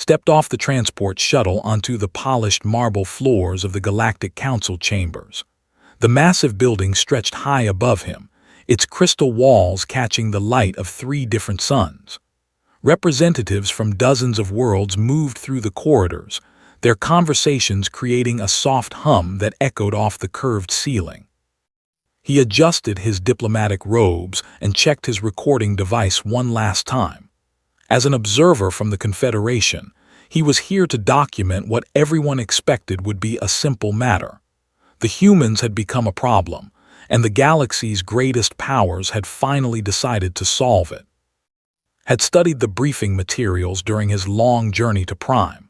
stepped off the transport shuttle onto the polished marble floors of the Galactic Council chambers. The massive building stretched high above him, its crystal walls catching the light of 3 different suns. Representatives from dozens of worlds moved through the corridors, their conversations creating a soft hum that echoed off the curved ceiling. He adjusted his diplomatic robes and checked his recording device one last time. As an observer from the Confederation, he was here to document what everyone expected would be a simple matter. The humans had become a problem, and the galaxy's greatest powers had finally decided to solve it. Had studied the briefing materials during his long journey to Prime.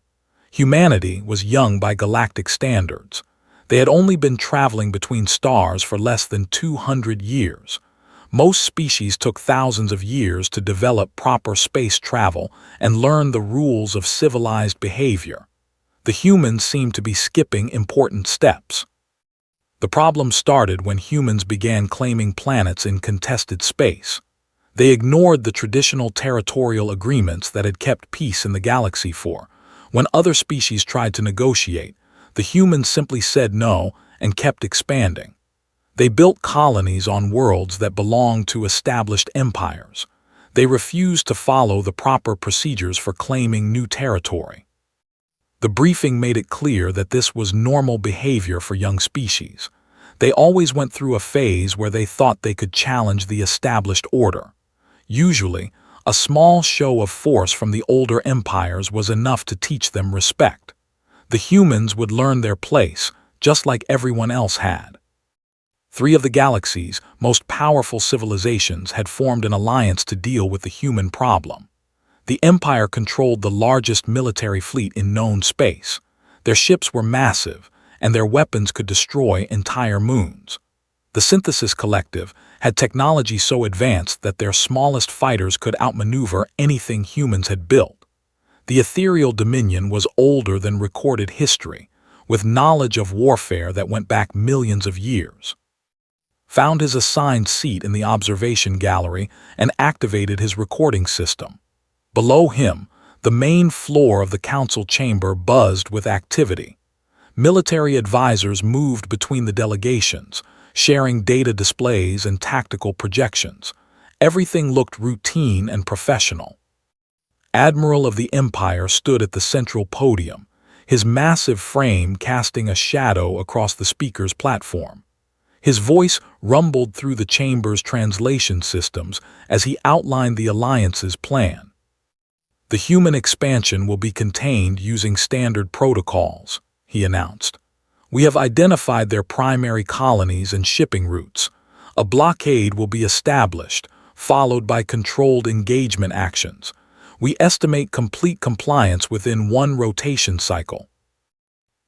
Humanity was young by galactic standards. They had only been traveling between stars for less than 200 years. Most species took thousands of years to develop proper space travel and learn the rules of civilized behavior. The humans seemed to be skipping important steps. The problem started when humans began claiming planets in contested space. They ignored the traditional territorial agreements that had kept peace in the galaxy for. When other species tried to negotiate, the humans simply said no and kept expanding. They built colonies on worlds that belonged to established empires. They refused to follow the proper procedures for claiming new territory. The briefing made it clear that this was normal behavior for young species. They always went through a phase where they thought they could challenge the established order. Usually, a small show of force from the older empires was enough to teach them respect. The humans would learn their place, just like everyone else had. 3 of the galaxy's most powerful civilizations had formed an alliance to deal with the human problem. The Empire controlled the largest military fleet in known space. Their ships were massive, and their weapons could destroy entire moons. The Synthesis Collective had technology so advanced that their smallest fighters could outmaneuver anything humans had built. The Ethereal Dominion was older than recorded history, with knowledge of warfare that went back millions of years. Found his assigned seat in the observation gallery and activated his recording system. Below him, the main floor of the council chamber buzzed with activity. Military advisors moved between the delegations, sharing data displays and tactical projections. Everything looked routine and professional. Admiral of the Empire stood at the central podium, his massive frame casting a shadow across the speaker's platform. His voice rumbled through the chamber's translation systems as he outlined the Alliance's plan. The human expansion will be contained using standard protocols, he announced. We have identified their primary colonies and shipping routes. A blockade will be established, followed by controlled engagement actions. We estimate complete compliance within 1 rotation cycle.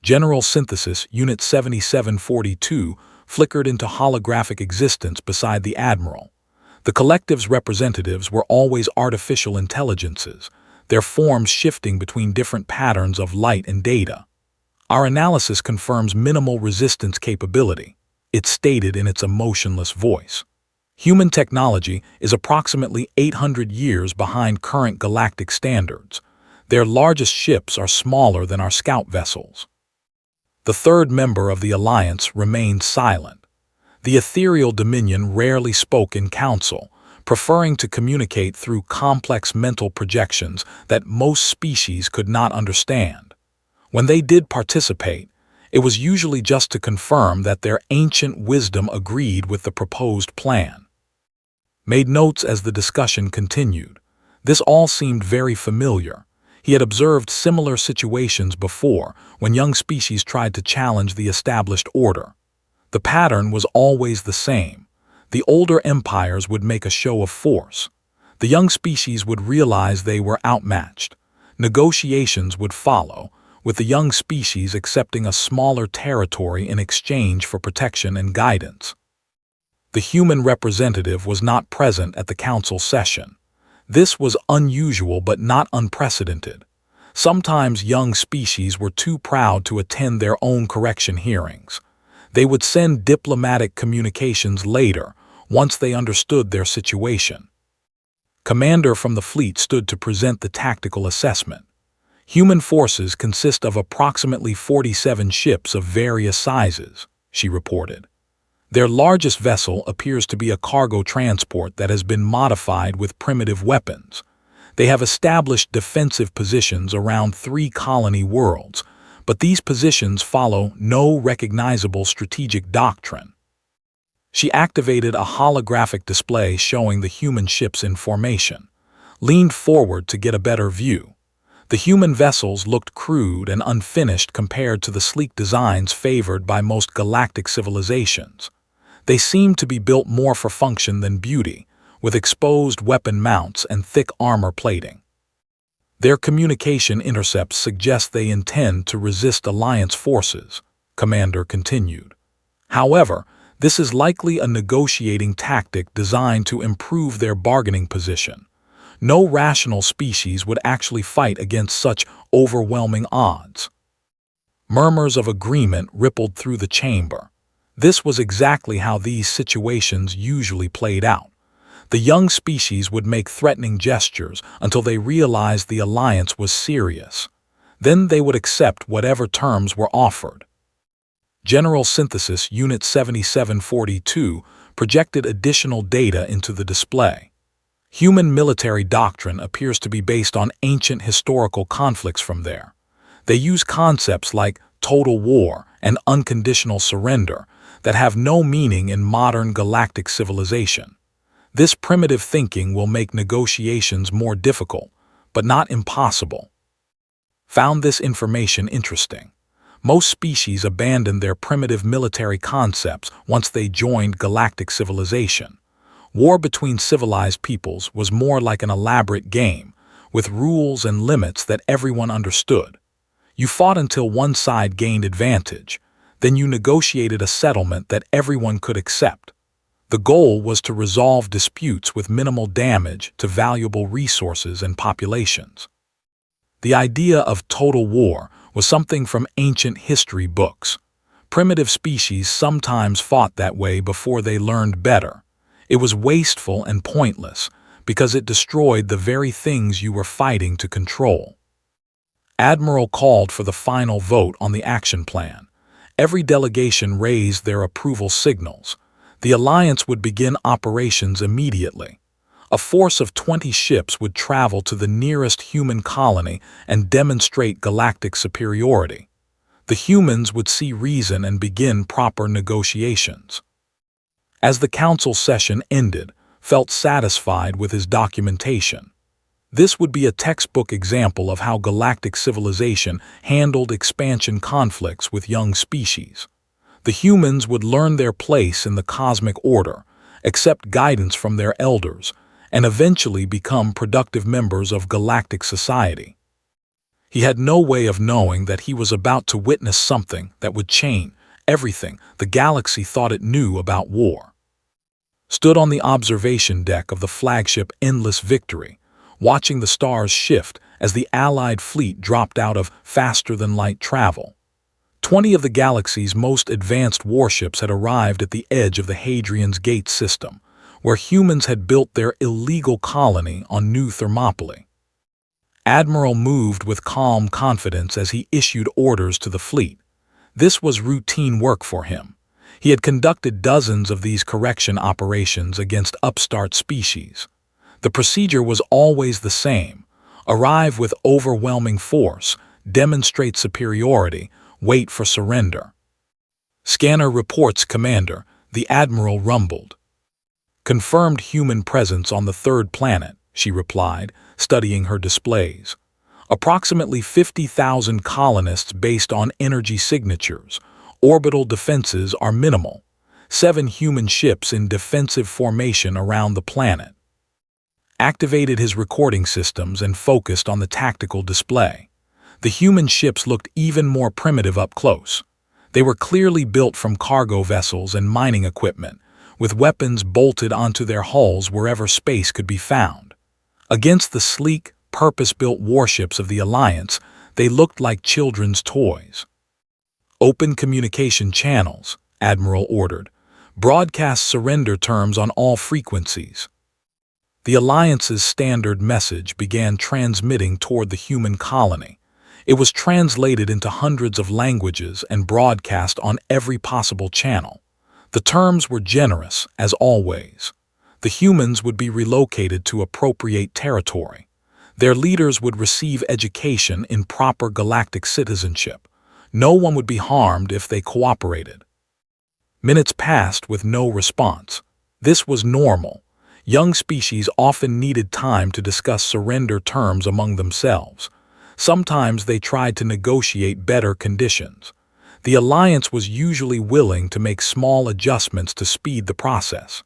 General Synthesis Unit 7742 flickered into holographic existence beside the Admiral. The Collective's representatives were always artificial intelligences, their forms shifting between different patterns of light and data. Our analysis confirms minimal resistance capability, it stated in its emotionless voice. Human technology is approximately 800 years behind current galactic standards. Their largest ships are smaller than our scout vessels. The 3rd member of the Alliance remained silent. The Ethereal Dominion rarely spoke in council, preferring to communicate through complex mental projections that most species could not understand. When they did participate, it was usually just to confirm that their ancient wisdom agreed with the proposed plan. Made notes as the discussion continued. This all seemed very familiar. He had observed similar situations before when young species tried to challenge the established order. The pattern was always the same. The older empires would make a show of force. The young species would realize they were outmatched. Negotiations would follow, with the young species accepting a smaller territory in exchange for protection and guidance. The human representative was not present at the council session. This was unusual but not unprecedented. Sometimes young species were too proud to attend their own correction hearings. They would send diplomatic communications later, once they understood their situation. Commander from the fleet stood to present the tactical assessment. Human forces consist of approximately 47 ships of various sizes, she reported. Their largest vessel appears to be a cargo transport that has been modified with primitive weapons. They have established defensive positions around 3 colony worlds, but these positions follow no recognizable strategic doctrine. She activated a holographic display showing the human ships in formation, leaned forward to get a better view. The human vessels looked crude and unfinished compared to the sleek designs favored by most galactic civilizations. They seemed to be built more for function than beauty, with exposed weapon mounts and thick armor plating. Their communication intercepts suggest they intend to resist Alliance forces, Commander continued. However, this is likely a negotiating tactic designed to improve their bargaining position. No rational species would actually fight against such overwhelming odds. Murmurs of agreement rippled through the chamber. This was exactly how these situations usually played out. The young species would make threatening gestures until they realized the alliance was serious. Then they would accept whatever terms were offered. General Synthesis Unit 7742 projected additional data into the display. Human military doctrine appears to be based on ancient historical conflicts from there. They use concepts like total war and unconditional surrender that have no meaning in modern galactic civilization. This primitive thinking will make negotiations more difficult, but not impossible. Found this information interesting. Most species abandoned their primitive military concepts once they joined galactic civilization. War between civilized peoples was more like an elaborate game, with rules and limits that everyone understood. You fought until one side gained advantage, then you negotiated a settlement that everyone could accept. The goal was to resolve disputes with minimal damage to valuable resources and populations. The idea of total war was something from ancient history books. Primitive species sometimes fought that way before they learned better. It was wasteful and pointless because it destroyed the very things you were fighting to control. Admiral called for the final vote on the action plan. Every delegation raised their approval signals. The Alliance would begin operations immediately. A force of 20 ships would travel to the nearest human colony and demonstrate galactic superiority. The humans would see reason and begin proper negotiations. As the council session ended, felt satisfied with his documentation. This would be a textbook example of how galactic civilization handled expansion conflicts with young species. The humans would learn their place in the cosmic order, accept guidance from their elders, and eventually become productive members of galactic society. He had no way of knowing that he was about to witness something that would change everything the galaxy thought it knew about war. Stood on the observation deck of the flagship Endless Victory, watching the stars shift as the Allied fleet dropped out of faster-than-light travel. 20 of the galaxy's most advanced warships had arrived at the edge of the Hadrian's Gate system, where humans had built their illegal colony on New Thermopylae. Admiral moved with calm confidence as he issued orders to the fleet. This was routine work for him. He had conducted dozens of these correction operations against upstart species. The procedure was always the same: arrive with overwhelming force, demonstrate superiority, wait for surrender. Scanner reports, Commander, the Admiral rumbled. Confirmed human presence on the third planet, she replied, studying her displays. Approximately 50,000 colonists based on energy signatures. Orbital defenses are minimal. 7 human ships in defensive formation around the planet. Activated his recording systems and focused on the tactical display. The human ships looked even more primitive up close. They were clearly built from cargo vessels and mining equipment, with weapons bolted onto their hulls wherever space could be found. Against the sleek, purpose-built warships of the Alliance, they looked like children's toys. Open communication channels, Admiral ordered. Broadcast surrender terms on all frequencies. The Alliance's standard message began transmitting toward the human colony. It was translated into hundreds of languages and broadcast on every possible channel. The terms were generous, as always. The humans would be relocated to appropriate territory. Their leaders would receive education in proper galactic citizenship. No one would be harmed if they cooperated. Minutes passed with no response. This was normal. Young species often needed time to discuss surrender terms among themselves. Sometimes they tried to negotiate better conditions. The Alliance was usually willing to make small adjustments to speed the process.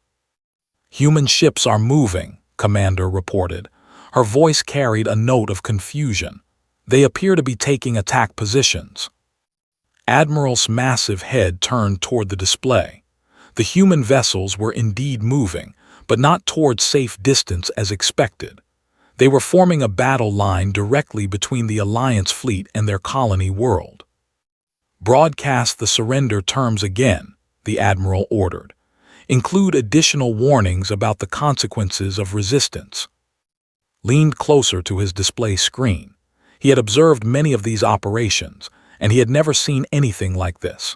"Human ships are moving," Commander reported. Her voice carried a note of confusion. "They appear to be taking attack positions." Admiral's massive head turned toward the display. The human vessels were indeed moving, but not toward safe distance as expected. They were forming a battle line directly between the Alliance fleet and their colony world. "Broadcast the surrender terms again," the Admiral ordered. "Include additional warnings about the consequences of resistance." Leaned closer to his display screen. He had observed many of these operations, and he had never seen anything like this.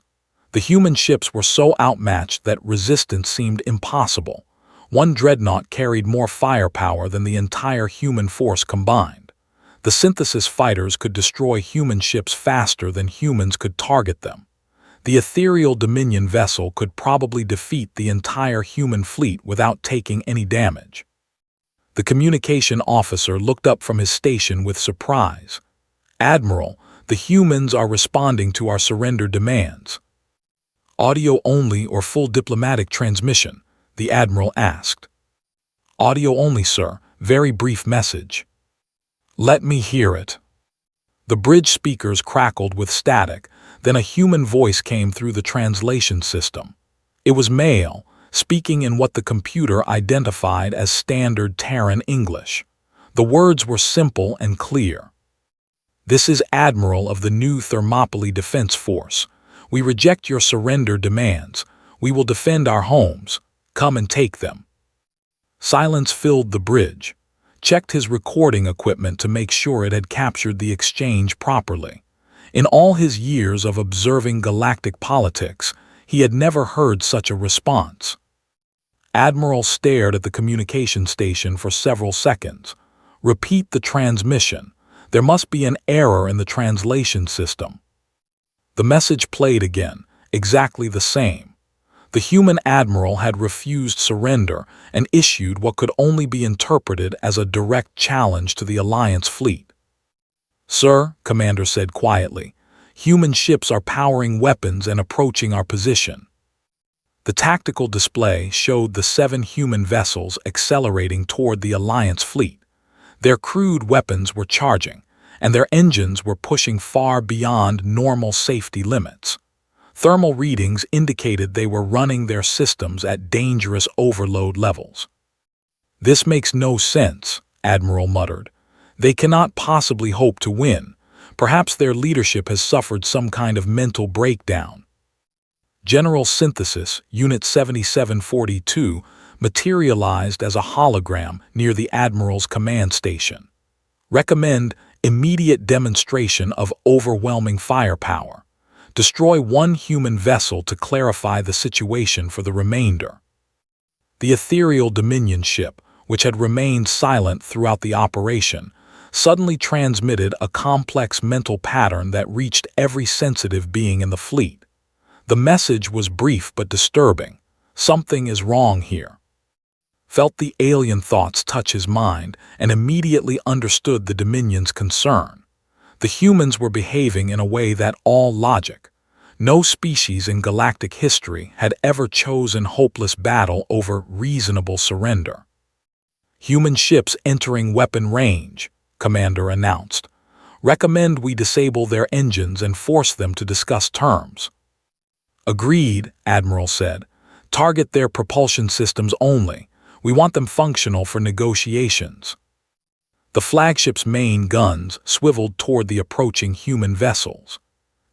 The human ships were so outmatched that resistance seemed impossible. One dreadnought carried more firepower than the entire human force combined. The synthesis fighters could destroy human ships faster than humans could target them. The ethereal Dominion vessel could probably defeat the entire human fleet without taking any damage. The communication officer looked up from his station with surprise. "Admiral, the humans are responding to our surrender demands." "Audio only or full diplomatic transmission?" the Admiral asked. "Audio only, sir. Very brief message." "Let me hear it." The bridge speakers crackled with static, then a human voice came through the translation system. It was male, speaking in what the computer identified as standard Terran English. The words were simple and clear. "This is Admiral of the new Thermopylae Defense Force. We reject your surrender demands. We will defend our homes. Come and take them." Silence filled the bridge. Checked his recording equipment to make sure it had captured the exchange properly. In all his years of observing galactic politics, he had never heard such a response. Admiral stared at the communication station for several seconds. "Repeat the transmission. There must be an error in the translation system." The message played again, exactly the same. The human admiral had refused surrender and issued what could only be interpreted as a direct challenge to the Alliance fleet. "Sir," Commander said quietly, "human ships are powering weapons and approaching our position." The tactical display showed the 7 human vessels accelerating toward the Alliance fleet. Their crude weapons were charging, and their engines were pushing far beyond normal safety limits. Thermal readings indicated they were running their systems at dangerous overload levels. "This makes no sense," Admiral muttered. "They cannot possibly hope to win. Perhaps their leadership has suffered some kind of mental breakdown." General Synthesis, Unit 7742, materialized as a hologram near the Admiral's command station. "Recommend immediate demonstration of overwhelming firepower. Destroy 1 human vessel to clarify the situation for the remainder." The ethereal Dominion ship, which had remained silent throughout the operation, suddenly transmitted a complex mental pattern that reached every sensitive being in the fleet. The message was brief but disturbing. "Something is wrong here." Felt the alien thoughts touch his mind and immediately understood the Dominion's concern. The humans were behaving in a way that all logic. No species in galactic history had ever chosen hopeless battle over reasonable surrender. "Human ships entering weapon range," Commander announced. "Recommend we disable their engines and force them to discuss terms." "Agreed," Admiral said. "Target their propulsion systems only. We want them functional for negotiations." The flagship's main guns swiveled toward the approaching human vessels.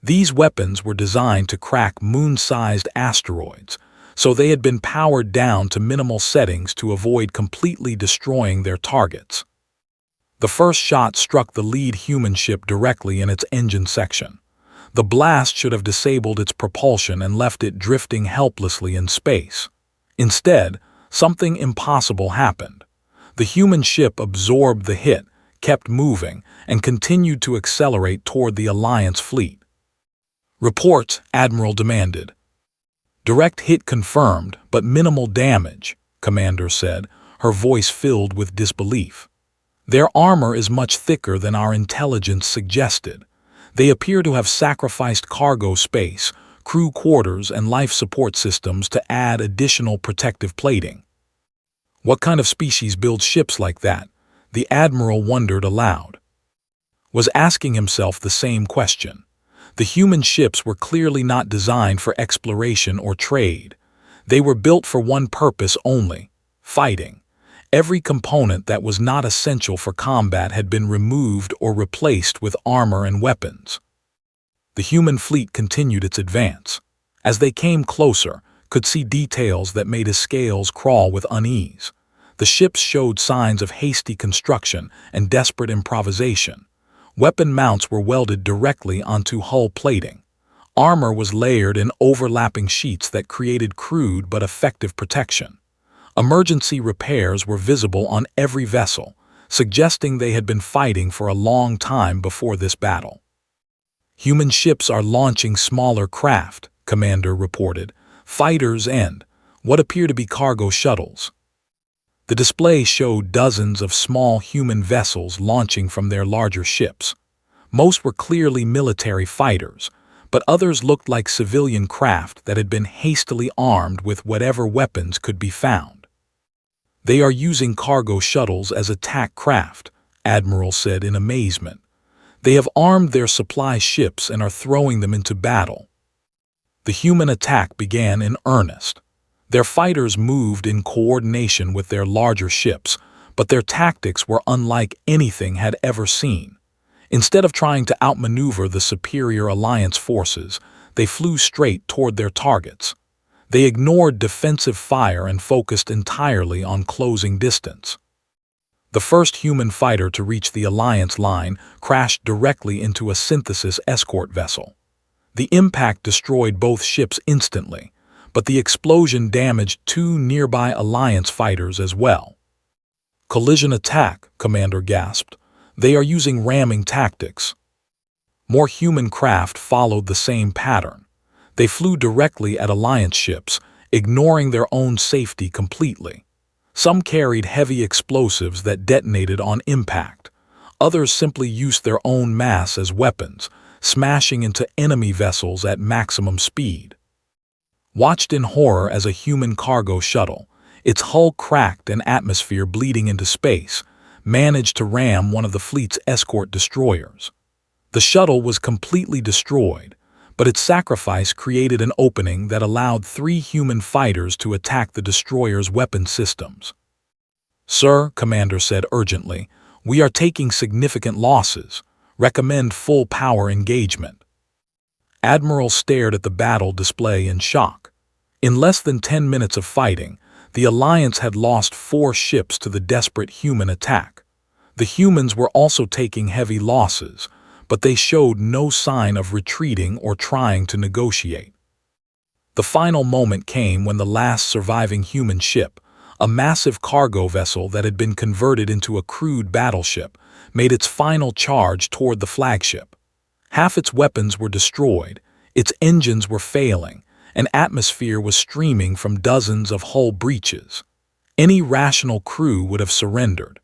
These weapons were designed to crack moon-sized asteroids, so they had been powered down to minimal settings to avoid completely destroying their targets. The first shot struck the lead human ship directly in its engine section. The blast should have disabled its propulsion and left it drifting helplessly in space. Instead, something impossible happened. The human ship absorbed the hit, kept moving, and continued to accelerate toward the Alliance fleet. "Reports," Admiral demanded. "Direct hit confirmed, but minimal damage," Commander said, her voice filled with disbelief. "Their armor is much thicker than our intelligence suggested. They appear to have sacrificed cargo space, crew quarters, and life support systems to add additional protective plating." What kind of species builds ships like that? The Admiral wondered aloud. Was asking himself the same question. The human ships were clearly not designed for exploration or trade. They were built for one purpose only: fighting. Every component that was not essential for combat had been removed or replaced with armor and weapons. The human fleet continued its advance. As they came closer, could see details that made his scales crawl with unease. The ships showed signs of hasty construction and desperate improvisation. Weapon mounts were welded directly onto hull plating. Armor was layered in overlapping sheets that created crude but effective protection. Emergency repairs were visible on every vessel, suggesting they had been fighting for a long time before this battle. "Human ships are launching smaller craft," Commander reported, "fighters and what appear to be cargo shuttles." The display showed dozens of small human vessels launching from their larger ships. Most were clearly military fighters, but others looked like civilian craft that had been hastily armed with whatever weapons could be found. "They are using cargo shuttles as attack craft," Admiral said in amazement. "They have armed their supply ships and are throwing them into battle." The human attack began in earnest. Their fighters moved in coordination with their larger ships, but their tactics were unlike anything had ever seen. Instead of trying to outmaneuver the superior Alliance forces, they flew straight toward their targets. They ignored defensive fire and focused entirely on closing distance. The first human fighter to reach the Alliance line crashed directly into a synthesis escort vessel. The impact destroyed both ships instantly, but the explosion damaged two nearby Alliance fighters as well. "Collision attack," Commander gasped. "They are using ramming tactics." More human craft followed the same pattern. They flew directly at Alliance ships, ignoring their own safety completely. Some carried heavy explosives that detonated on impact. Others simply used their own mass as weapons, smashing into enemy vessels at maximum speed. Watched in horror as a human cargo shuttle, its hull cracked and atmosphere bleeding into space, managed to ram one of the fleet's escort destroyers. The shuttle was completely destroyed, but its sacrifice created an opening that allowed 3 human fighters to attack the destroyer's weapon systems. "Sir," Commander said urgently, "we are taking significant losses. Recommend full power engagement." Admiral stared at the battle display in shock. In less than 10 minutes of fighting, the Alliance had lost 4 ships to the desperate human attack. The humans were also taking heavy losses, but they showed no sign of retreating or trying to negotiate. The final moment came when the last surviving human ship, a massive cargo vessel that had been converted into a crude battleship, made its final charge toward the flagship. Half its weapons were destroyed, its engines were failing, and atmosphere was streaming from dozens of hull breaches. Any rational crew would have surrendered.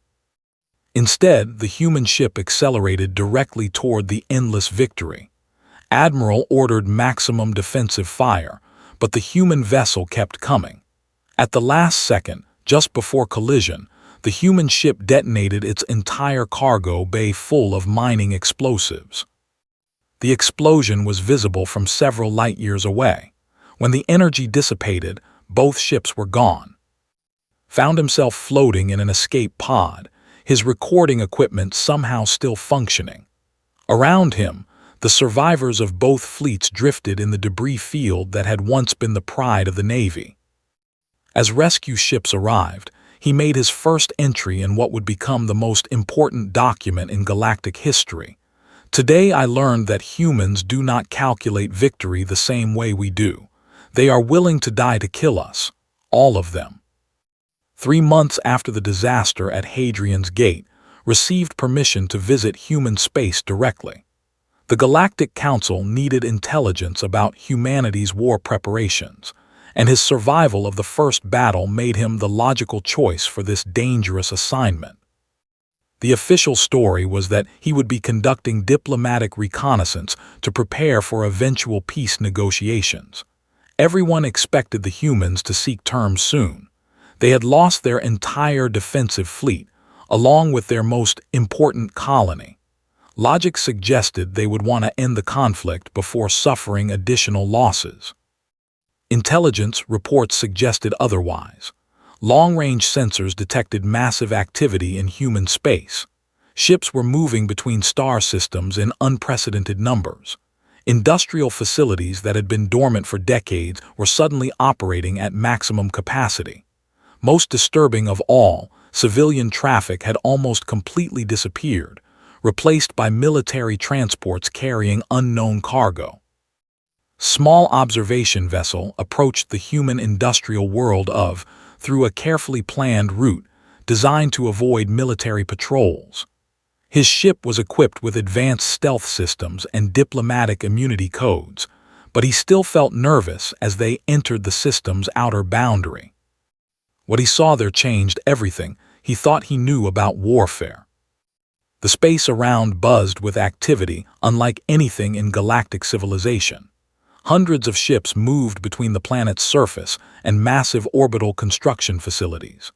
Instead, the human ship accelerated directly toward the endless victory. Admiral ordered maximum defensive fire, but the human vessel kept coming. At the last second, just before collision, the human ship detonated its entire cargo bay full of mining explosives. The explosion was visible from several light years away. When the energy dissipated, both ships were gone. Found himself floating in an escape pod, his recording equipment somehow still functioning. Around him, the survivors of both fleets drifted in the debris field that had once been the pride of the Navy. As rescue ships arrived, he made his first entry in what would become the most important document in galactic history. Today I learned that humans do not calculate victory the same way we do. They are willing to die to kill us. All of them. 3 months after the disaster at Hadrian's Gate, received permission to visit human space directly. The Galactic Council needed intelligence about humanity's war preparations, and his survival of the first battle made him the logical choice for this dangerous assignment. The official story was that he would be conducting diplomatic reconnaissance to prepare for eventual peace negotiations. Everyone expected the humans to seek terms soon. They had lost their entire defensive fleet, along with their most important colony. Logic suggested they would want to end the conflict before suffering additional losses. Intelligence reports suggested otherwise. Long-range sensors detected massive activity in human space. Ships were moving between star systems in unprecedented numbers. Industrial facilities that had been dormant for decades were suddenly operating at maximum capacity. Most disturbing of all, civilian traffic had almost completely disappeared, replaced by military transports carrying unknown cargo. Small observation vessel approached the human industrial world through a carefully planned route designed to avoid military patrols. His ship was equipped with advanced stealth systems and diplomatic immunity codes, but he still felt nervous as they entered the system's outer boundary. What he saw there changed everything he thought he knew about warfare. The space around buzzed with activity unlike anything in galactic civilization. Hundreds of ships moved between the planet's surface and massive orbital construction facilities.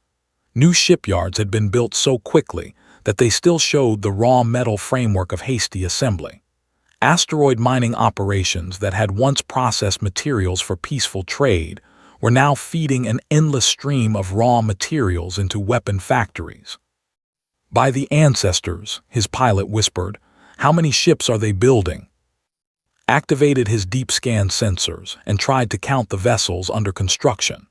New shipyards had been built so quickly that they still showed the raw metal framework of hasty assembly. Asteroid mining operations that had once processed materials for peaceful trade were now feeding an endless stream of raw materials into weapon factories. "By the ancestors," his pilot whispered, "how many ships are they building?" Activated his deep scan sensors and tried to count the vessels under construction.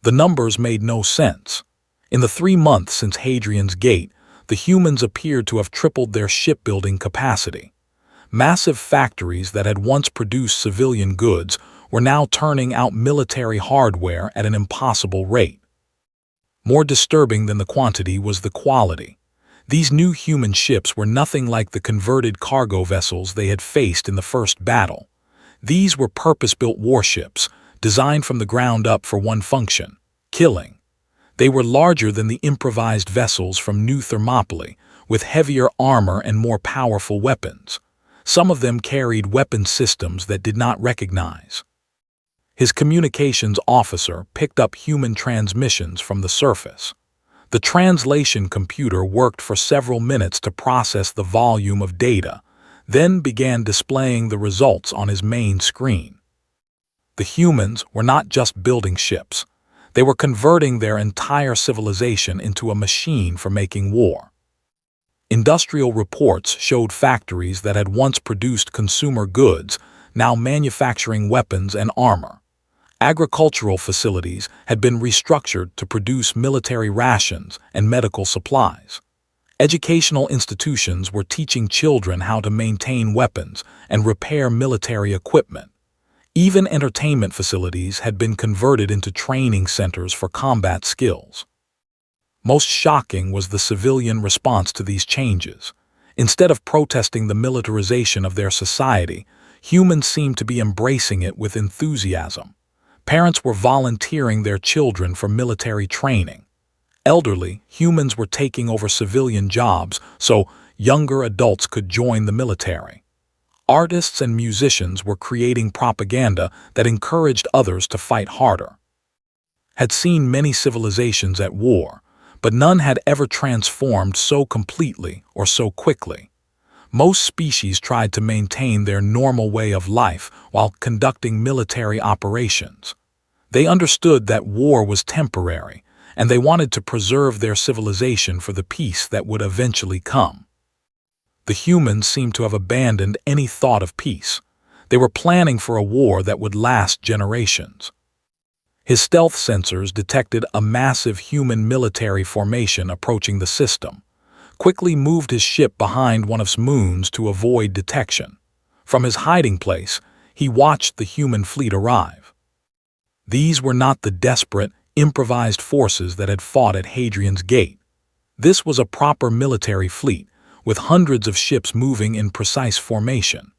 The numbers made no sense. In the 3 months since Hadrian's Gate, the humans appeared to have tripled their shipbuilding capacity. Massive factories that had once produced civilian goods were now turning out military hardware at an impossible rate. More disturbing than the quantity was the quality. These new human ships were nothing like the converted cargo vessels they had faced in the first battle. These were purpose-built warships, designed from the ground up for one function: killing. They were larger than the improvised vessels from New Thermopylae, with heavier armor and more powerful weapons. Some of them carried weapon systems that did not recognize. His communications officer picked up human transmissions from the surface. The translation computer worked for several minutes to process the volume of data, then began displaying the results on his main screen. The humans were not just building ships. They were converting their entire civilization into a machine for making war. Industrial reports showed factories that had once produced consumer goods now manufacturing weapons and armor. Agricultural facilities had been restructured to produce military rations and medical supplies. Educational institutions were teaching children how to maintain weapons and repair military equipment. Even entertainment facilities had been converted into training centers for combat skills. Most shocking was the civilian response to these changes. Instead of protesting the militarization of their society, humans seemed to be embracing it with enthusiasm. Parents were volunteering their children for military training. Elderly humans were taking over civilian jobs so younger adults could join the military. Artists and musicians were creating propaganda that encouraged others to fight harder. Had seen many civilizations at war, but none had ever transformed so completely or so quickly. Most species tried to maintain their normal way of life while conducting military operations. They understood that war was temporary, and they wanted to preserve their civilization for the peace that would eventually come. The humans seemed to have abandoned any thought of peace. They were planning for a war that would last generations. His stealth sensors detected a massive human military formation approaching the system, quickly moved his ship behind one of its moons to avoid detection. From his hiding place, he watched the human fleet arrive. These were not the desperate, improvised forces that had fought at Hadrian's Gate. This was a proper military fleet, with hundreds of ships moving in precise formation.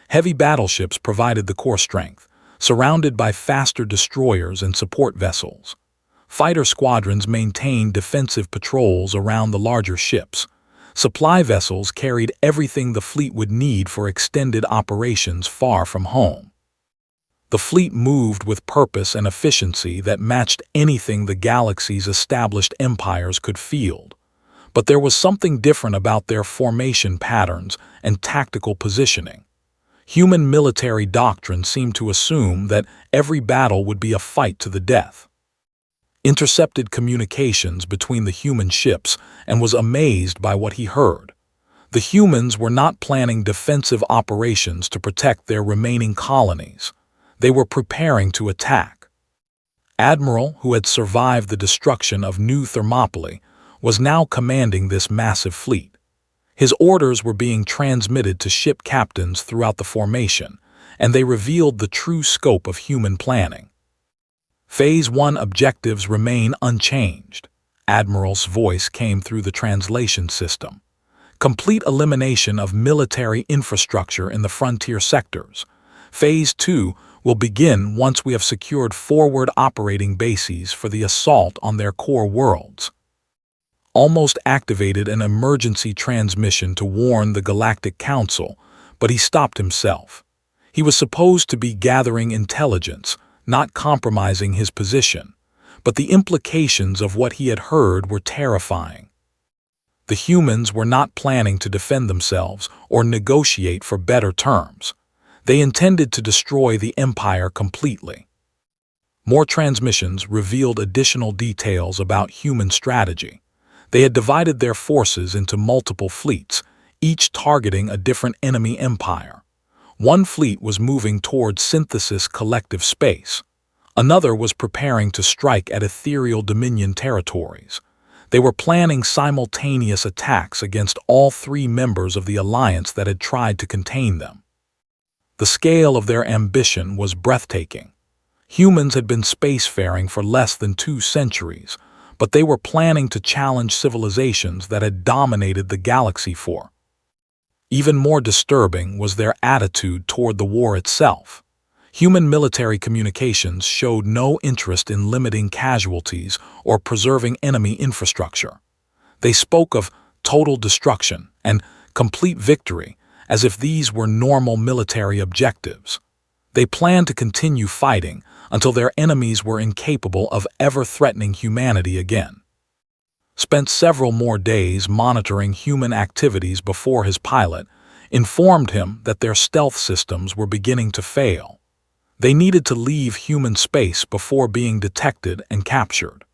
Heavy battleships provided the core strength, surrounded by faster destroyers and support vessels. Fighter squadrons maintained defensive patrols around the larger ships. Supply vessels carried everything the fleet would need for extended operations far from home. The fleet moved with purpose and efficiency that matched anything the galaxy's established empires could field. But there was something different about their formation patterns and tactical positioning. Human military doctrine seemed to assume that every battle would be a fight to the death. Intercepted communications between the human ships and was amazed by what he heard. The humans were not planning defensive operations to protect their remaining colonies. They were preparing to attack. Admiral, who had survived the destruction of New Thermopylae, was now commanding this massive fleet. His orders were being transmitted to ship captains throughout the formation, and they revealed the true scope of human planning. Phase 1 objectives remain unchanged. Admiral's voice came through the translation system. Complete elimination of military infrastructure in the frontier sectors. Phase 2 will begin once we have secured forward operating bases for the assault on their core worlds. Almost activated an emergency transmission to warn the Galactic Council, but he stopped himself. He was supposed to be gathering intelligence, not compromising his position, but the implications of what he had heard were terrifying. The humans were not planning to defend themselves or negotiate for better terms. They intended to destroy the Empire completely. More transmissions revealed additional details about human strategy. They had divided their forces into multiple fleets, each targeting a different enemy empire. One fleet was moving toward Synthesis Collective Space. Another was preparing to strike at ethereal Dominion territories. They were planning simultaneous attacks against all three members of the alliance that had tried to contain them. The scale of their ambition was breathtaking. Humans had been spacefaring for less than 2 centuries, but they were planning to challenge civilizations that had dominated the galaxy for. Even more disturbing was their attitude toward the war itself. Human military communications showed no interest in limiting casualties or preserving enemy infrastructure. They spoke of total destruction and complete victory as if these were normal military objectives. They planned to continue fighting until their enemies were incapable of ever threatening humanity again. Spent several more days monitoring human activities before his pilot informed him that their stealth systems were beginning to fail. They needed to leave human space before being detected and captured.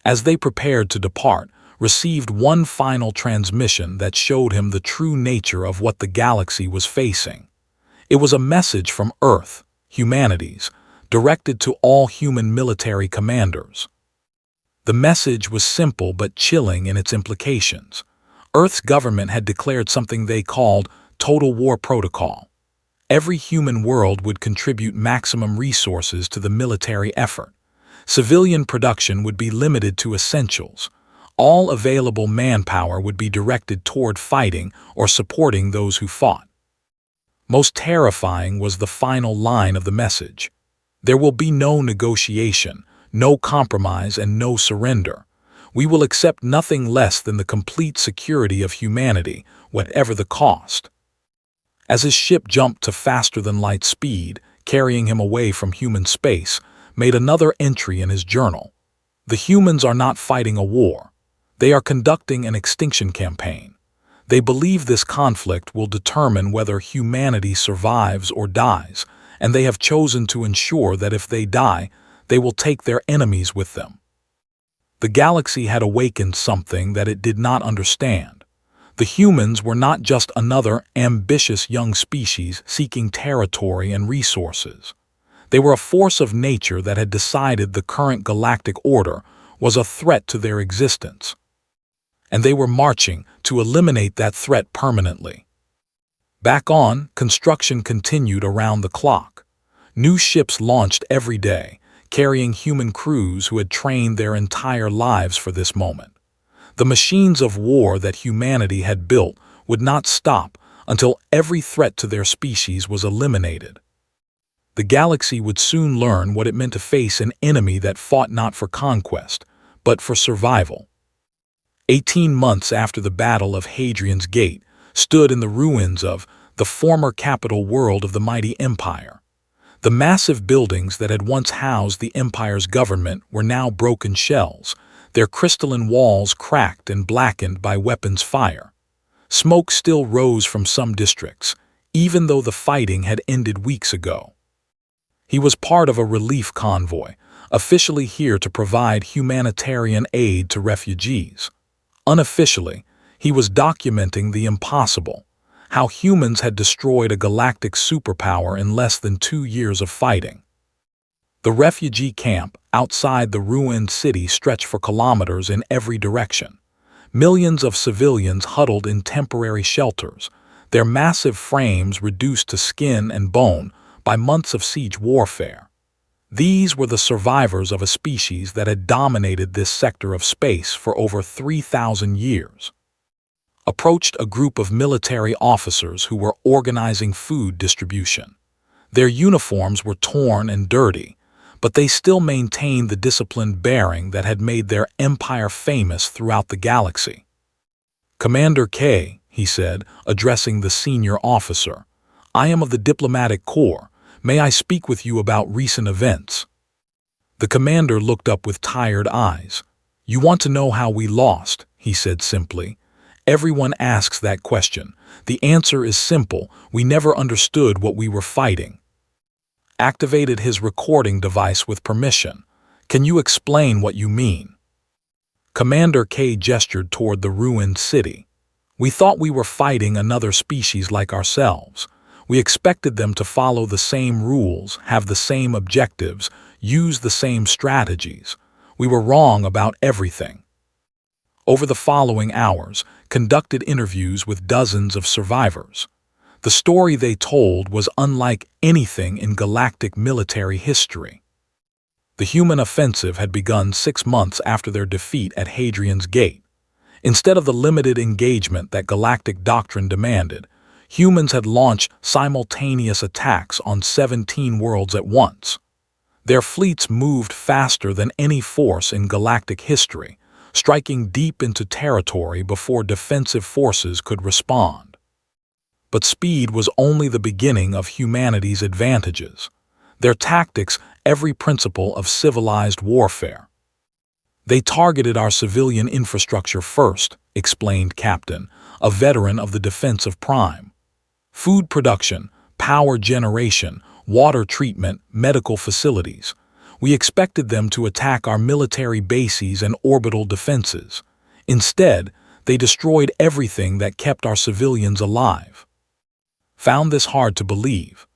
As they prepared to depart, received one final transmission that showed him the true nature of what the galaxy was facing. It was a message from Earth, humanity's, directed to all human military commanders. The message was simple but chilling in its implications. Earth's government had declared something they called Total War Protocol. Every human world would contribute maximum resources to the military effort. Civilian production would be limited to essentials. All available manpower would be directed toward fighting or supporting those who fought. Most terrifying was the final line of the message. There will be no negotiation, no compromise, and no surrender. We will accept nothing less than the complete security of humanity, whatever the cost. As his ship jumped to faster-than-light speed, carrying him away from human space, made another entry in his journal. The humans are not fighting a war. They are conducting an extinction campaign. They believe this conflict will determine whether humanity survives or dies, and they have chosen to ensure that if they die, they will take their enemies with them. The galaxy had awakened something that it did not understand. The humans were not just another ambitious young species seeking territory and resources. They were a force of nature that had decided the current galactic order was a threat to their existence, and they were marching to eliminate that threat permanently. Back on, construction continued around the clock. New ships launched every day, carrying human crews who had trained their entire lives for this moment. The machines of war that humanity had built would not stop until every threat to their species was eliminated. The galaxy would soon learn what it meant to face an enemy that fought not for conquest, but for survival. 18 months after the Battle of Hadrian's Gate stood in the ruins of the former capital world of the mighty empire. The massive buildings that had once housed the empire's government were now broken shells, their crystalline walls cracked and blackened by weapons fire. Smoke still rose from some districts, even though the fighting had ended weeks ago. He was part of a relief convoy, officially here to provide humanitarian aid to refugees. Unofficially, he was documenting the impossible, how humans had destroyed a galactic superpower in less than 2 years of fighting. The refugee camp outside the ruined city stretched for kilometers in every direction. Millions of civilians huddled in temporary shelters, their massive frames reduced to skin and bone by months of siege warfare. These were the survivors of a species that had dominated this sector of space for over 3,000 years. Approached a group of military officers who were organizing food distribution. Their uniforms were torn and dirty, but they still maintained the disciplined bearing that had made their empire famous throughout the galaxy. "Commander K," he said, addressing the senior officer, "I am of the diplomatic corps. May I speak with you about recent events?" The commander looked up with tired eyes. "You want to know how we lost," he said simply. "Everyone asks that question. The answer is simple: we never understood what we were fighting." Activated his recording device with permission. "Can you explain what you mean?" Commander K gestured toward the ruined city. "We thought we were fighting another species like ourselves. We expected them to follow the same rules, have the same objectives, use the same strategies. We were wrong about everything." Over the following hours, conducted interviews with dozens of survivors. The story they told was unlike anything in galactic military history. The human offensive had begun 6 months after their defeat at Hadrian's Gate. Instead of the limited engagement that galactic doctrine demanded, humans had launched simultaneous attacks on 17 worlds at once. Their fleets moved faster than any force in galactic history, striking deep into territory before defensive forces could respond. But speed was only the beginning of humanity's advantages. Their tactics, every principle of civilized warfare. "They targeted our civilian infrastructure first," explained Captain, a veteran of the defense of Prime. "Food production, power generation, water treatment, medical facilities. We expected them to attack our military bases and orbital defenses. Instead, they destroyed everything that kept our civilians alive." Found this hard to believe.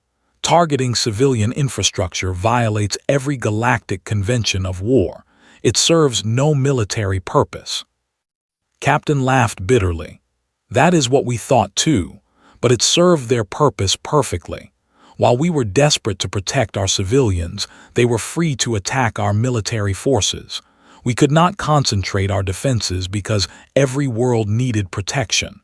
Targeting civilian infrastructure violates every galactic convention of war. It serves no military purpose. Captain laughed bitterly. "That is what we thought too, but it served their purpose perfectly. While we were desperate to protect our civilians, they were free to attack our military forces. We could not concentrate our defenses because every world needed protection."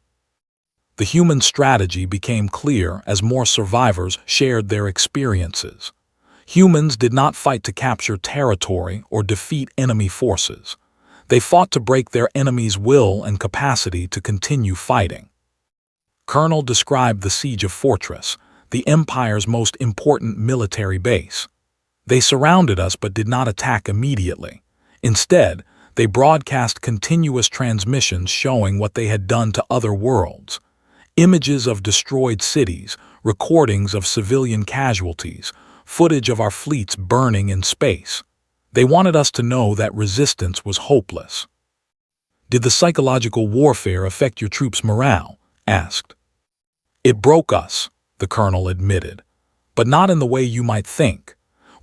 The human strategy became clear as more survivors shared their experiences. Humans did not fight to capture territory or defeat enemy forces. They fought to break their enemy's will and capacity to continue fighting. Colonel described the siege of Fortress, the Empire's most important military base. "They surrounded us but did not attack immediately. Instead, they broadcast continuous transmissions showing what they had done to other worlds. Images of destroyed cities, recordings of civilian casualties, footage of our fleets burning in space. They wanted us to know that resistance was hopeless." "Did the psychological warfare affect your troops' morale?" asked. "It broke us," the colonel admitted, "but not in the way you might think.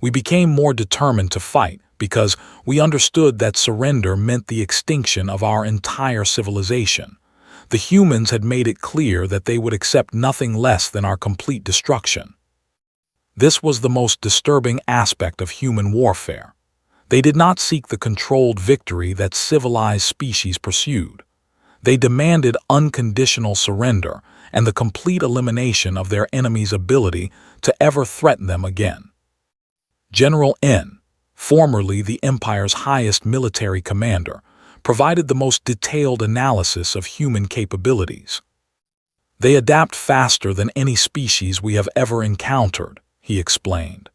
We became more determined to fight because we understood that surrender meant the extinction of our entire civilization. The humans had made it clear that they would accept nothing less than our complete destruction. This was the most disturbing aspect of human warfare. They did not seek the controlled victory that civilized species pursued. They demanded unconditional surrender and the complete elimination of their enemy's ability to ever threaten them again. General N, formerly the Empire's highest military commander, provided the most detailed analysis of human capabilities. They adapt faster than any species we have ever encountered, he explained.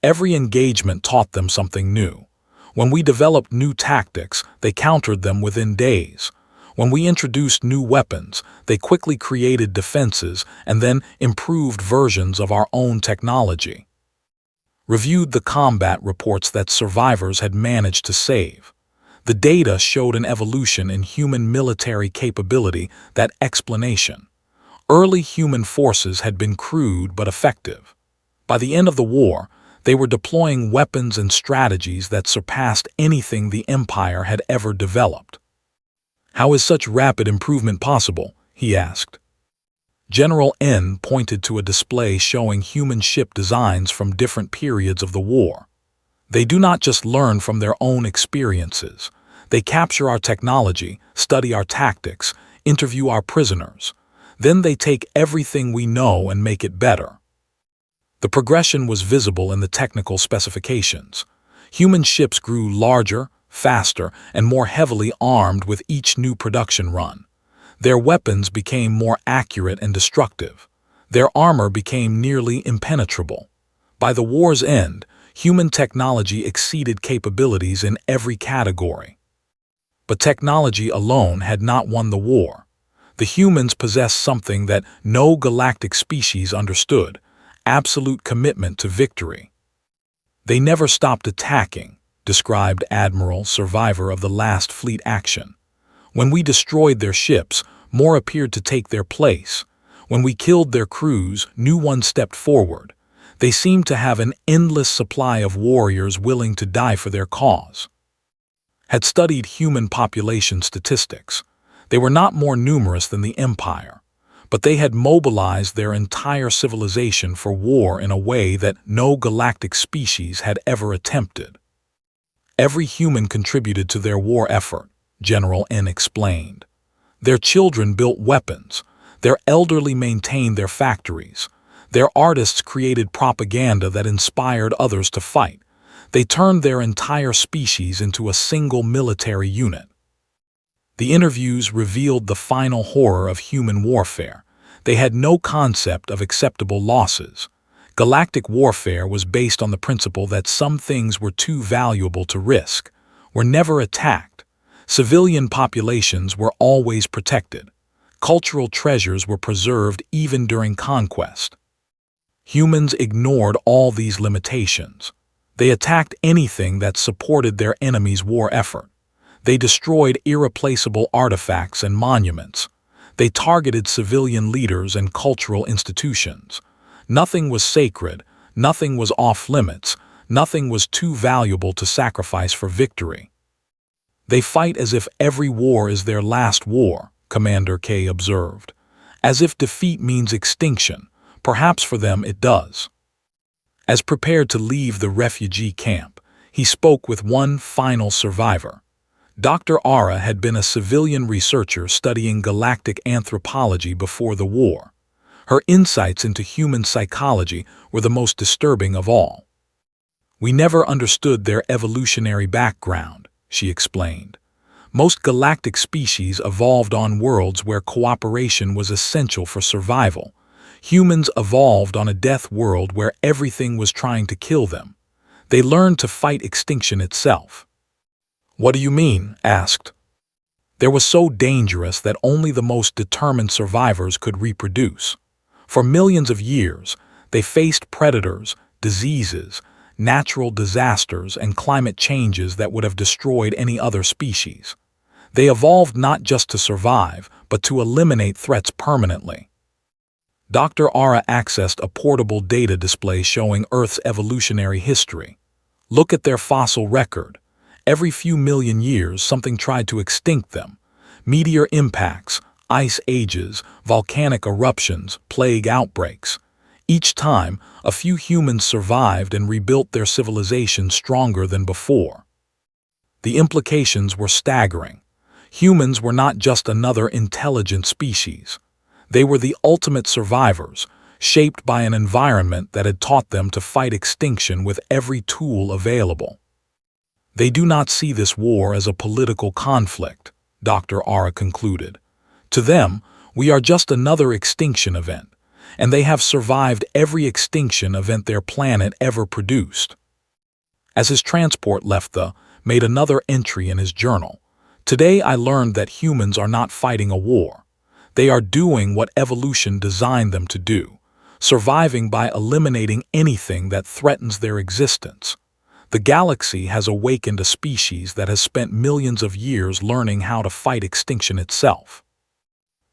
Every engagement taught them something new. When we developed new tactics, they countered them within days. When we introduced new weapons, they quickly created defenses and then improved versions of our own technology. Reviewed the combat reports that survivors had managed to save. The data showed an evolution in human military capability, that explanation. Early human forces had been crude but effective. By the end of the war, they were deploying weapons and strategies that surpassed anything the Empire had ever developed. How is such rapid improvement possible? He asked. General N pointed to a display showing human ship designs from different periods of the war. They do not just learn from their own experiences. They capture our technology, study our tactics, interview our prisoners. Then they take everything we know and make it better. The progression was visible in the technical specifications. Human ships grew larger, faster, and more heavily armed with each new production run. Their weapons became more accurate and destructive. Their armor became nearly impenetrable. By the war's end, human technology exceeded capabilities in every category. But technology alone had not won the war. The humans possessed something that no galactic species understood: absolute commitment to victory. They never stopped attacking, described Admiral, survivor of the last fleet action. When we destroyed their ships, more appeared to take their place. When we killed their crews, new ones stepped forward. They seemed to have an endless supply of warriors willing to die for their cause. Had studied human population statistics. They were not more numerous than the Empire, but they had mobilized their entire civilization for war in a way that no galactic species had ever attempted. Every human contributed to their war effort, General N explained. Their children built weapons. Their elderly maintained their factories. Their artists created propaganda that inspired others to fight. They turned their entire species into a single military unit. The interviews revealed the final horror of human warfare. They had no concept of acceptable losses. Galactic warfare was based on the principle that some things were too valuable to risk, were never attacked. Civilian populations were always protected. Cultural treasures were preserved even during conquest. Humans ignored all these limitations. They attacked anything that supported their enemy's war effort. They destroyed irreplaceable artifacts and monuments. They targeted civilian leaders and cultural institutions. Nothing was sacred, nothing was off-limits, nothing was too valuable to sacrifice for victory. They fight as if every war is their last war, Commander K observed. As if defeat means extinction. Perhaps for them it does. As prepared to leave the refugee camp, he spoke with one final survivor. Dr. Ara had been a civilian researcher studying galactic anthropology before the war. Her insights into human psychology were the most disturbing of all. We never understood their evolutionary background, she explained. Most galactic species evolved on worlds where cooperation was essential for survival. Humans evolved on a death world where everything was trying to kill them. They learned to fight extinction itself. What do you mean? Asked. They were so dangerous that only the most determined survivors could reproduce. For millions of years, they faced predators, diseases, natural disasters, and climate changes that would have destroyed any other species. They evolved not just to survive, but to eliminate threats permanently. Dr. Ara accessed a portable data display showing Earth's evolutionary history. Look at their fossil record. Every few million years, something tried to extinct them. Meteor impacts, ice ages, volcanic eruptions, plague outbreaks. Each time, a few humans survived and rebuilt their civilization stronger than before. The implications were staggering. Humans were not just another intelligent species. They were the ultimate survivors, shaped by an environment that had taught them to fight extinction with every tool available. They do not see this war as a political conflict, Dr. Ara concluded. To them, we are just another extinction event, and they have survived every extinction event their planet ever produced. As his transport left made another entry in his journal. Today I learned that humans are not fighting a war. They are doing what evolution designed them to do, surviving by eliminating anything that threatens their existence. The galaxy has awakened a species that has spent millions of years learning how to fight extinction itself.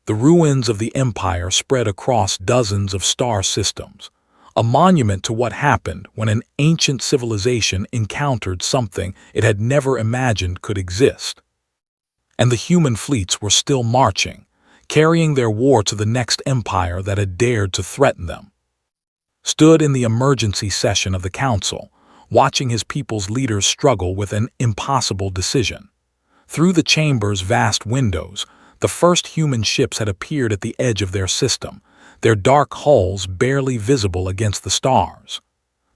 The ruins of the Empire spread across dozens of star systems, a monument to what happened when an ancient civilization encountered something it had never imagined could exist. And the human fleets were still marching, carrying their war to the next empire that had dared to threaten them. Stood in the emergency session of the council, watching his people's leaders struggle with an impossible decision. Through the chamber's vast windows, the first human ships had appeared at the edge of their system, their dark hulls barely visible against the stars.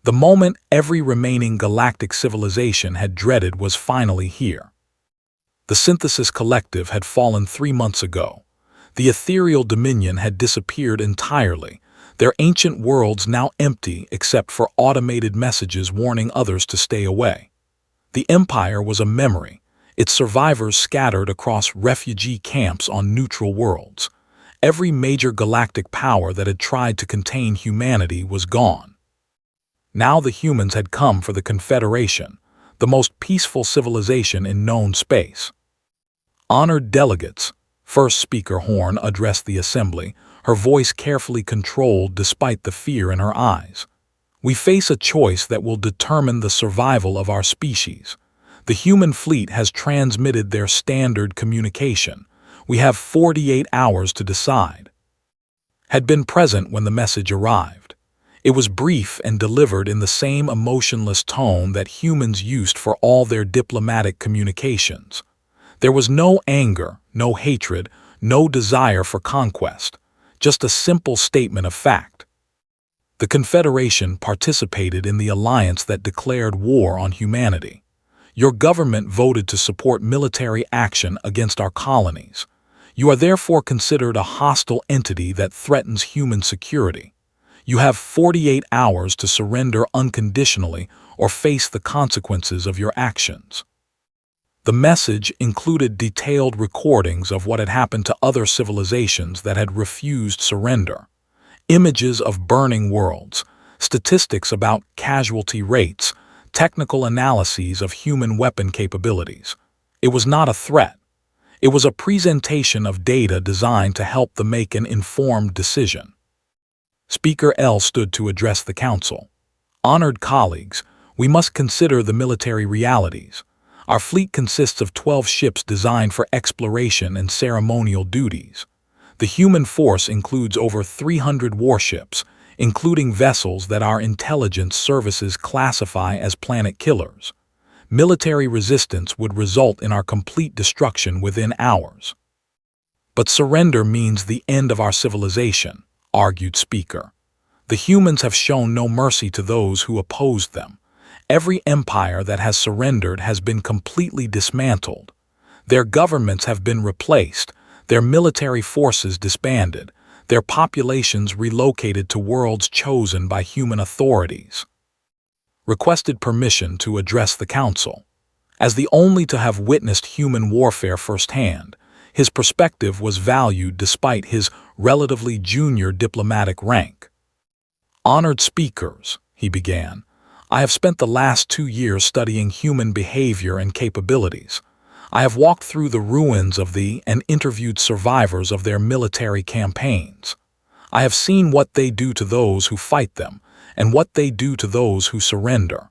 The moment every remaining galactic civilization had dreaded was finally here. The Synthesis Collective had fallen 3 months ago. The ethereal dominion had disappeared entirely, their ancient worlds now empty except for automated messages warning others to stay away. The Empire was a memory, its survivors scattered across refugee camps on neutral worlds. Every major galactic power that had tried to contain humanity was gone. Now the humans had come for the Confederation, the most peaceful civilization in known space. Honored delegates, First Speaker Horn addressed the assembly, her voice carefully controlled despite the fear in her eyes. We face a choice that will determine the survival of our species. The human fleet has transmitted their standard communication. We have 48 hours to decide. Had been present when the message arrived. It was brief and delivered in the same emotionless tone that humans used for all their diplomatic communications. There was no anger, no hatred, no desire for conquest, just a simple statement of fact. The Confederation participated in the alliance that declared war on humanity. Your government voted to support military action against our colonies. You are therefore considered a hostile entity that threatens human security. You have 48 hours to surrender unconditionally or face the consequences of your actions. The message included detailed recordings of what had happened to other civilizations that had refused surrender, images of burning worlds, statistics about casualty rates, technical analyses of human weapon capabilities. It was not a threat. It was a presentation of data designed to help them make an informed decision. Speaker L stood to address the council. Honored colleagues, we must consider the military realities. Our fleet consists of 12 ships designed for exploration and ceremonial duties. The human force includes over 300 warships, including vessels that our intelligence services classify as planet killers. Military resistance would result in our complete destruction within hours. But surrender means the end of our civilization, argued Speaker. The humans have shown no mercy to those who opposed them. Every empire that has surrendered has been completely dismantled. Their governments have been replaced, their military forces disbanded, their populations relocated to worlds chosen by human authorities. Requested permission to address the council. As the only to have witnessed human warfare firsthand, his perspective was valued despite his relatively junior diplomatic rank. Honored speakers, he began, I have spent the last 2 years studying human behavior and capabilities. I have walked through the ruins of and interviewed survivors of their military campaigns. I have seen what they do to those who fight them, and what they do to those who surrender."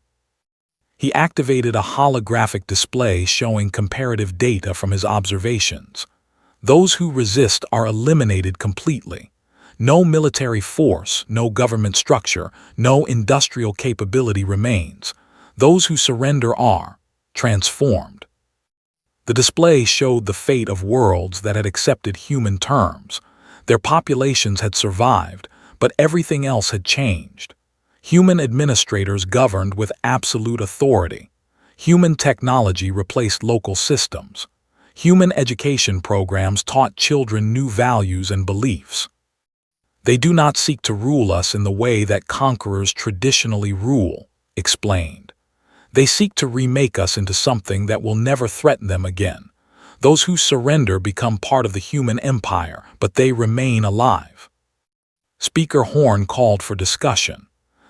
He activated a holographic display showing comparative data from his observations. Those who resist are eliminated completely. No military force, no government structure, no industrial capability remains. Those who surrender are transformed. The display showed the fate of worlds that had accepted human terms. Their populations had survived, but everything else had changed. Human administrators governed with absolute authority. Human technology replaced local systems. Human education programs taught children new values and beliefs. "They do not seek to rule us in the way that conquerors traditionally rule," explained. "They seek to remake us into something that will never threaten them again. Those who surrender become part of the human empire, but they remain alive." Speaker Horn called for discussion.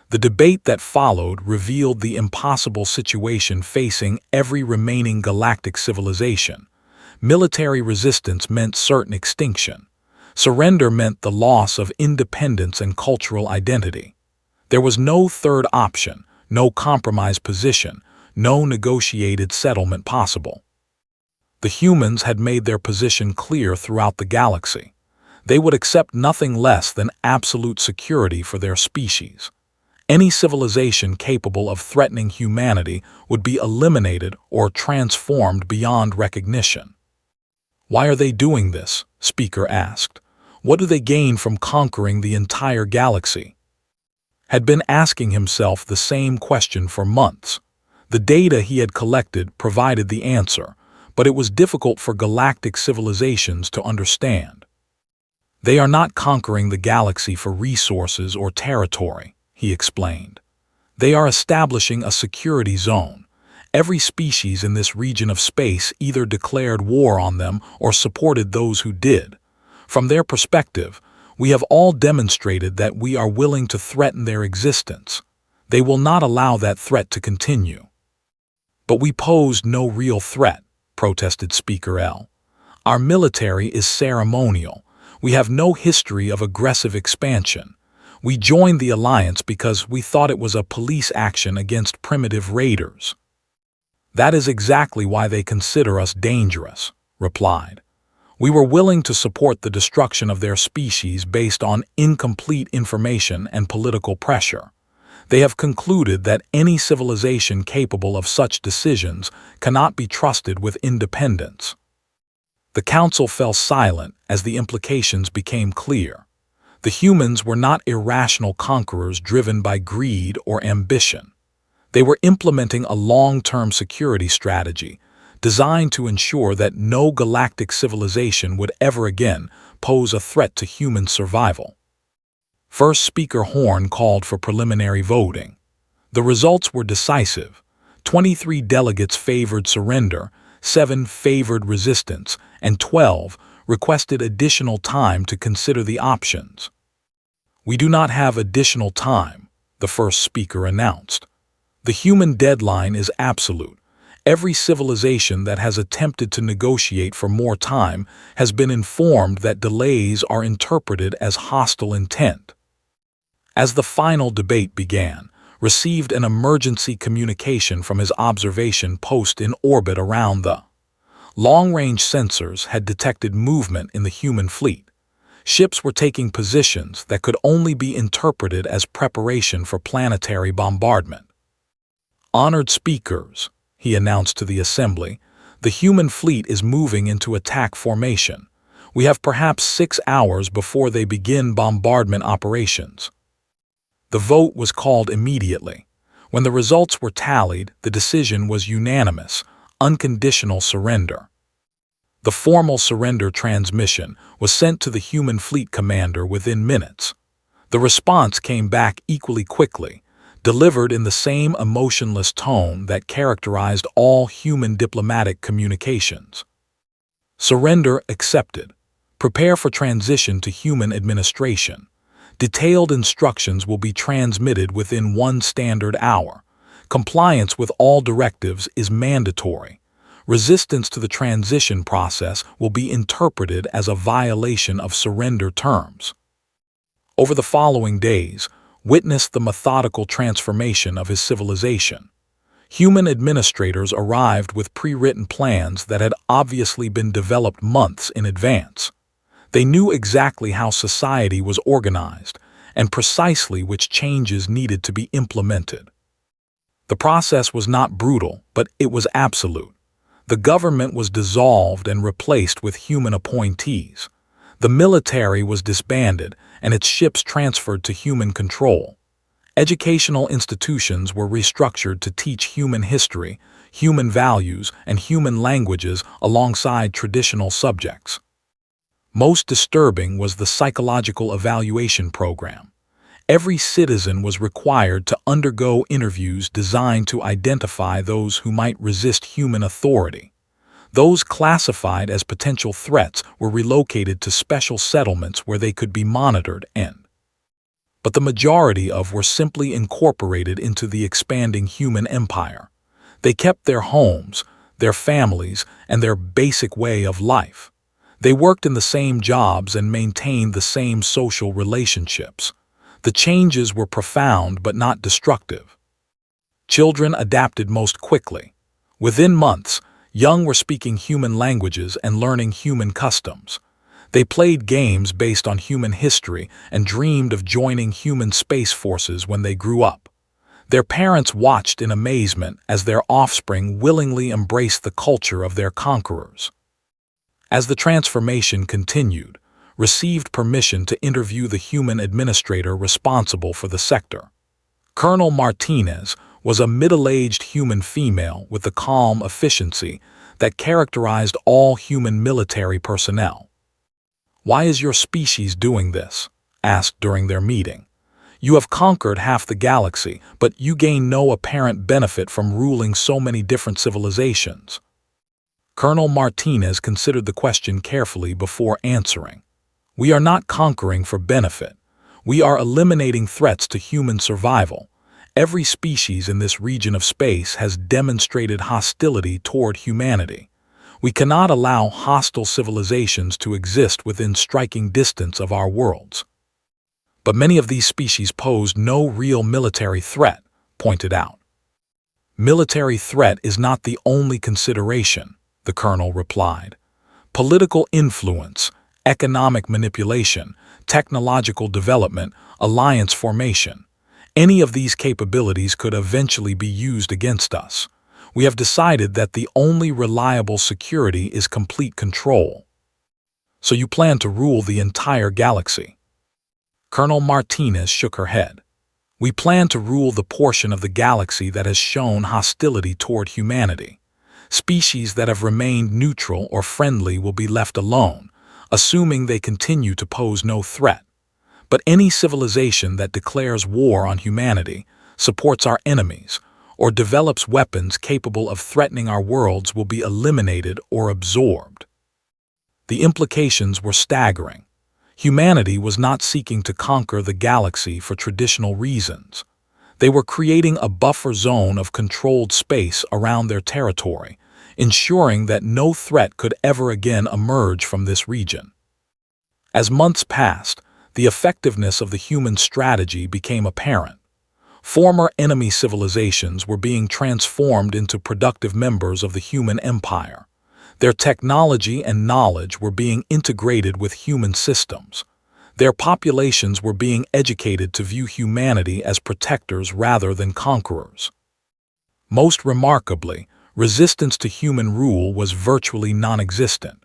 The debate that followed revealed the impossible situation facing every remaining galactic civilization. Military resistance meant certain extinction. Surrender meant the loss of independence and cultural identity. There was no third option, no compromise position, no negotiated settlement possible. The humans had made their position clear throughout the galaxy. They would accept nothing less than absolute security for their species. Any civilization capable of threatening humanity would be eliminated or transformed beyond recognition. "Why are they doing this?" Speaker asked. "What do they gain from conquering the entire galaxy?" Had been asking himself the same question for months. The data he had collected provided the answer, but it was difficult for galactic civilizations to understand. "They are not conquering the galaxy for resources or territory," he explained. "They are establishing a security zone. Every species in this region of space either declared war on them or supported those who did. From their perspective, we have all demonstrated that we are willing to threaten their existence. They will not allow that threat to continue." "But we posed no real threat," protested Speaker L. "Our military is ceremonial. We have no history of aggressive expansion. We joined the alliance because we thought it was a police action against primitive raiders." "That is exactly why they consider us dangerous," replied. "We were willing to support the destruction of their species based on incomplete information and political pressure. They have concluded that any civilization capable of such decisions cannot be trusted with independence." The council fell silent as the implications became clear. The humans were not irrational conquerors driven by greed or ambition. They were implementing a long-term security strategy designed to ensure that no galactic civilization would ever again pose a threat to human survival. First, Speaker Horn called for preliminary voting. The results were decisive. 23 delegates favored surrender, 7 favored resistance, and 12 requested additional time to consider the options. "We do not have additional time," the first speaker announced. "The human deadline is absolute. Every civilization that has attempted to negotiate for more time has been informed that delays are interpreted as hostile intent." As the final debate began, received an emergency communication from his observation post in orbit around the long-range sensors had detected movement in the human fleet. Ships were taking positions that could only be interpreted as preparation for planetary bombardment. "Honored speakers," he announced to the assembly, "the human fleet is moving into attack formation. We have perhaps 6 hours before they begin bombardment operations." The vote was called immediately. When the results were tallied, the decision was unanimous: unconditional surrender. The formal surrender transmission was sent to the human fleet commander within minutes. The response came back equally quickly, delivered in the same emotionless tone that characterized all human diplomatic communications. "Surrender accepted. Prepare for transition to human administration. Detailed instructions will be transmitted within 1 standard hour. Compliance with all directives is mandatory. Resistance to the transition process will be interpreted as a violation of surrender terms." over the following days, witnessed the methodical transformation of his civilization. Human administrators arrived with pre-written plans that had obviously been developed months in advance. They knew exactly how society was organized and precisely which changes needed to be implemented. The process was not brutal, but it was absolute. The government was dissolved and replaced with human appointees. The military was disbanded and its ships transferred to human control. Educational institutions were restructured to teach human history, human values, and human languages alongside traditional subjects. Most disturbing was the psychological evaluation program. Every citizen was required to undergo interviews designed to identify those who might resist human authority. Those classified as potential threats were relocated to special settlements where they could be monitored but the majority were simply incorporated into the expanding human empire. They kept their homes, their families, and their basic way of life. They worked in the same jobs and maintained the same social relationships. The changes were profound but not destructive. Children adapted most quickly. Within months, young were speaking human languages and learning human customs. They played games based on human history and dreamed of joining human space forces when they grew up. Their parents watched in amazement as their offspring willingly embraced the culture of their conquerors. As the transformation continued, received permission to interview the human administrator responsible for the sector. Colonel Martinez was a middle-aged human female with the calm efficiency that characterized all human military personnel. "Why is your species doing this?" asked during their meeting. "You have conquered half the galaxy, but you gain no apparent benefit from ruling so many different civilizations." Colonel Martinez considered the question carefully before answering. "We are not conquering for benefit. We are eliminating threats to human survival. Every species in this region of space has demonstrated hostility toward humanity. We cannot allow hostile civilizations to exist within striking distance of our worlds." "But many of these species pose no real military threat," pointed out. "Military threat is not the only consideration," the colonel replied. "Political influence, economic manipulation, technological development, alliance formation. Any of these capabilities could eventually be used against us. We have decided that the only reliable security is complete control." "So you plan to rule the entire galaxy?" Colonel Martinez shook her head. "We plan to rule the portion of the galaxy that has shown hostility toward humanity. Species that have remained neutral or friendly will be left alone, assuming they continue to pose no threat. But any civilization that declares war on humanity, supports our enemies, or develops weapons capable of threatening our worlds will be eliminated or absorbed." The implications were staggering. Humanity was not seeking to conquer the galaxy for traditional reasons. They were creating a buffer zone of controlled space around their territory, ensuring that no threat could ever again emerge from this region. As months passed, the effectiveness of the human strategy became apparent. Former enemy civilizations were being transformed into productive members of the human empire. Their technology and knowledge were being integrated with human systems. Their populations were being educated to view humanity as protectors rather than conquerors. Most remarkably, resistance to human rule was virtually non-existent.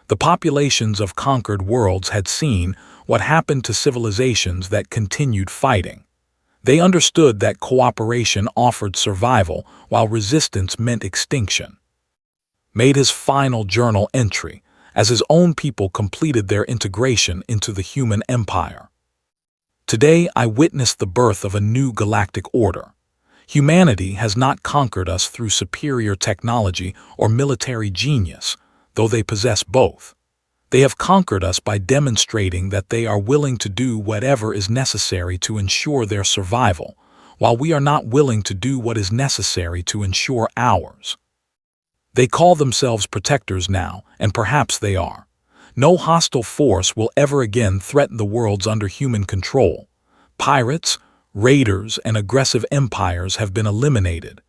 The populations of conquered worlds had seen what happened to civilizations that continued fighting. They understood that cooperation offered survival while resistance meant extinction. Made his final journal entry as his own people completed their integration into the human empire. "Today I witnessed the birth of a new galactic order. Humanity has not conquered us through superior technology or military genius, though they possess both. They have conquered us by demonstrating that they are willing to do whatever is necessary to ensure their survival, while we are not willing to do what is necessary to ensure ours. They call themselves protectors now, and perhaps they are. No hostile force will ever again threaten the worlds under human control. Pirates, raiders, and aggressive empires have been eliminated.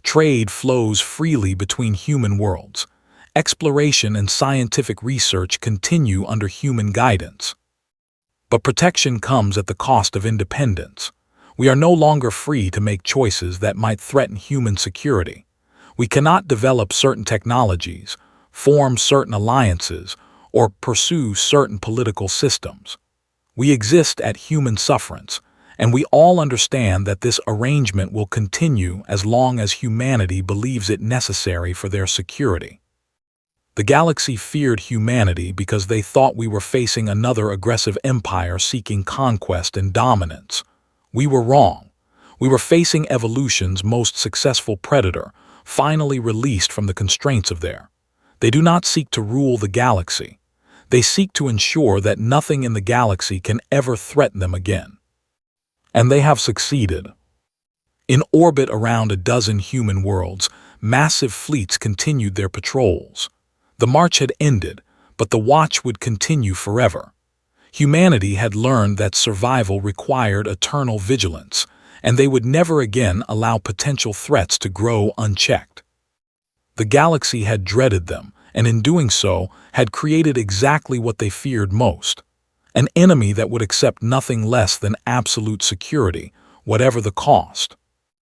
Trade flows freely between human worlds. Exploration and scientific research continue under human guidance. But protection comes at the cost of independence. We are no longer free to make choices that might threaten human security. We cannot develop certain technologies, form certain alliances, or pursue certain political systems. We exist at human sufferance, and we all understand that this arrangement will continue as long as humanity believes it necessary for their security. The galaxy feared humanity because they thought we were facing another aggressive empire seeking conquest and dominance. We were wrong. We were facing evolution's most successful predator, finally released from the constraints of there. They do not seek to rule the galaxy. They seek to ensure that nothing in the galaxy can ever threaten them again. And they have succeeded. In orbit around a dozen human worlds, massive fleets continued their patrols. The march had ended, but the watch would continue forever. Humanity had learned that survival required eternal vigilance, and they would never again allow potential threats to grow unchecked. The galaxy had dreaded them, and in doing so, had created exactly what they feared most: an enemy that would accept nothing less than absolute security, whatever the cost.